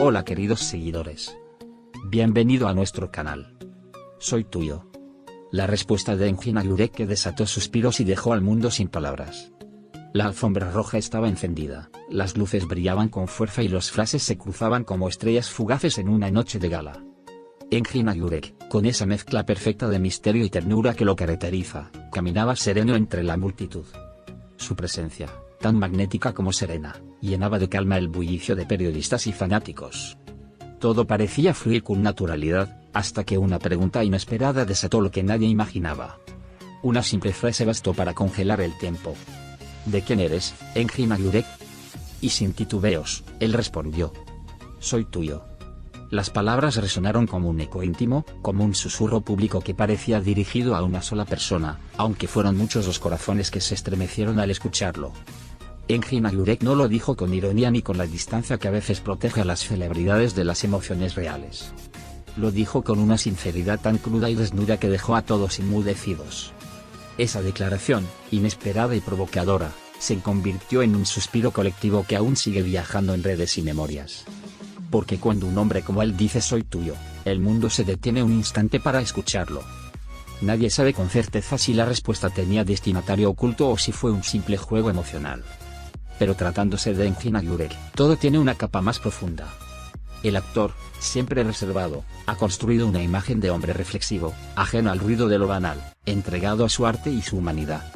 Hola queridos seguidores. Bienvenido a nuestro canal. Soy tuyo. La respuesta de Engin Aguirre desató suspiros y dejó al mundo sin palabras. La alfombra roja estaba encendida, las luces brillaban con fuerza y los flashes se cruzaban como estrellas fugaces en una noche de gala. Engin Aguirre, con esa mezcla perfecta de misterio y ternura que lo caracteriza, caminaba sereno entre la multitud. Su presencia, tan magnética como serena, llenaba de calma el bullicio de periodistas y fanáticos. Todo parecía fluir con naturalidad, hasta que una pregunta inesperada desató lo que nadie imaginaba. Una simple frase bastó para congelar el tiempo. ¿De quién eres, Engin Aguirre? Y sin titubeos, él respondió: soy tuyo. Las palabras resonaron como un eco íntimo, como un susurro público que parecía dirigido a una sola persona, aunque fueron muchos los corazones que se estremecieron al escucharlo. Engin Aguirre no lo dijo con ironía ni con la distancia que a veces protege a las celebridades de las emociones reales. Lo dijo con una sinceridad tan cruda y desnuda que dejó a todos enmudecidos. Esa declaración, inesperada y provocadora, se convirtió en un suspiro colectivo que aún sigue viajando en redes y memorias. Porque cuando un hombre como él dice soy tuyo, el mundo se detiene un instante para escucharlo. Nadie sabe con certeza si la respuesta tenía destinatario oculto o si fue un simple juego emocional. Pero tratándose de Engin Aguirre, todo tiene una capa más profunda. El actor, siempre reservado, ha construido una imagen de hombre reflexivo, ajeno al ruido de lo banal, entregado a su arte y su humanidad.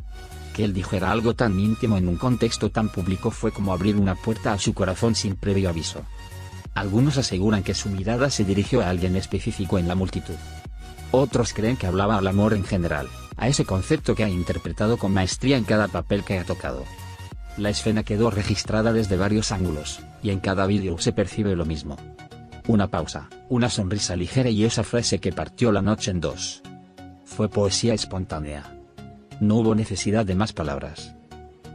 Que él dijera algo tan íntimo en un contexto tan público fue como abrir una puerta a su corazón sin previo aviso. Algunos aseguran que su mirada se dirigió a alguien específico en la multitud. Otros creen que hablaba al amor en general, a ese concepto que ha interpretado con maestría en cada papel que ha tocado. La escena quedó registrada desde varios ángulos, y en cada vídeo se percibe lo mismo. Una pausa, una sonrisa ligera y esa frase que partió la noche en dos. Fue poesía espontánea. No hubo necesidad de más palabras.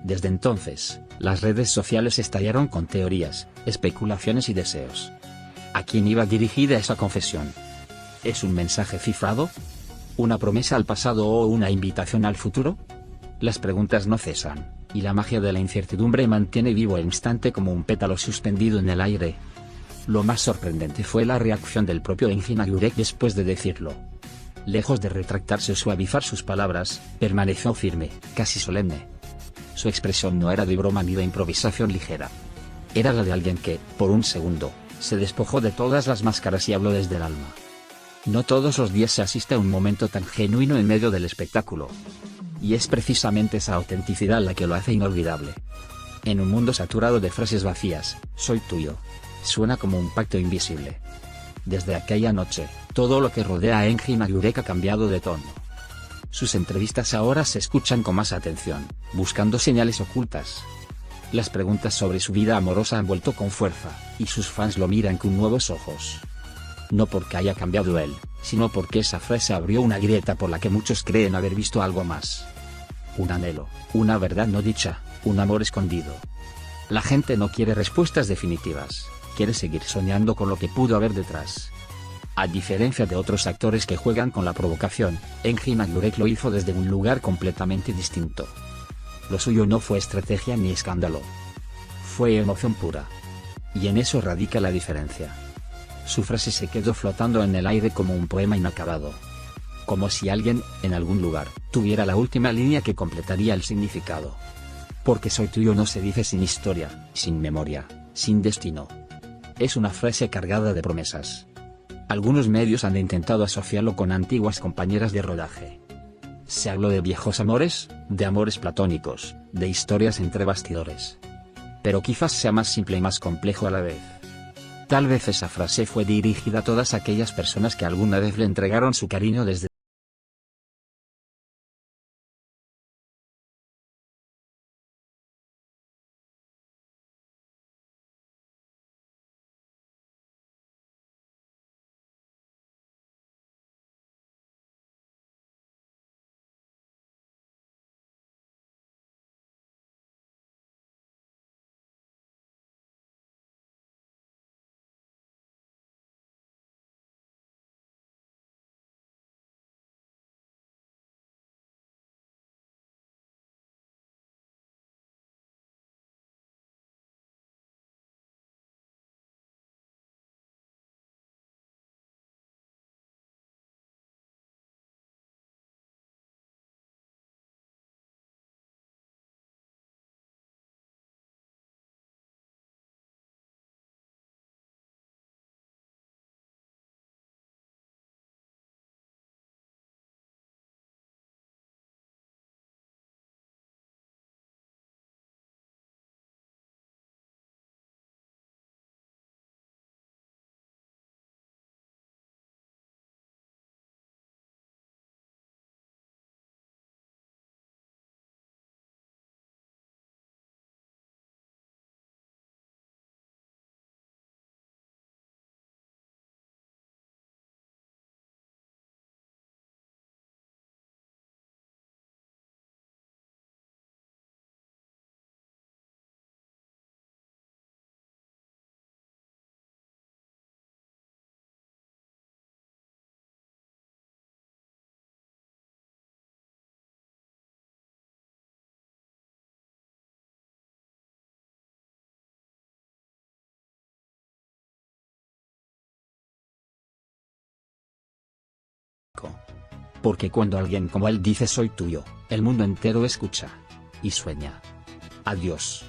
Desde entonces, las redes sociales estallaron con teorías, especulaciones y deseos. ¿A quién iba dirigida esa confesión? ¿Es un mensaje cifrado? ¿Una promesa al pasado o una invitación al futuro? Las preguntas no cesan, y la magia de la incertidumbre mantiene vivo el instante como un pétalo suspendido en el aire. Lo más sorprendente fue la reacción del propio Engin Aguirre después de decirlo. Lejos de retractarse o suavizar sus palabras, permaneció firme, casi solemne. Su expresión no era de broma ni de improvisación ligera. Era la de alguien que, por un segundo, se despojó de todas las máscaras y habló desde el alma. No todos los días se asiste a un momento tan genuino en medio del espectáculo. Y es precisamente esa autenticidad la que lo hace inolvidable. En un mundo saturado de frases vacías, soy tuyo, suena como un pacto invisible. Desde aquella noche, todo lo que rodea a Engin Aguirre ha cambiado de tono. Sus entrevistas ahora se escuchan con más atención, buscando señales ocultas. Las preguntas sobre su vida amorosa han vuelto con fuerza, y sus fans lo miran con nuevos ojos. No porque haya cambiado él, sino porque esa frase abrió una grieta por la que muchos creen haber visto algo más. Un anhelo, una verdad no dicha, un amor escondido. La gente no quiere respuestas definitivas, quiere seguir soñando con lo que pudo haber detrás. A diferencia de otros actores que juegan con la provocación, Engin Aguirre lo hizo desde un lugar completamente distinto. Lo suyo no fue estrategia ni escándalo. Fue emoción pura. Y en eso radica la diferencia. Su frase se quedó flotando en el aire como un poema inacabado. Como si alguien, en algún lugar, tuviera la última línea que completaría el significado. Porque soy tuyo no se dice sin historia, sin memoria, sin destino. Es una frase cargada de promesas. Algunos medios han intentado asociarlo con antiguas compañeras de rodaje. Se habló de viejos amores, de amores platónicos, de historias entre bastidores. Pero quizás sea más simple y más complejo a la vez. Tal vez esa frase fue dirigida a todas aquellas personas que alguna vez le entregaron su cariño desde Porque cuando alguien como él dice soy tuyo, el mundo entero escucha. Y sueña. Adiós.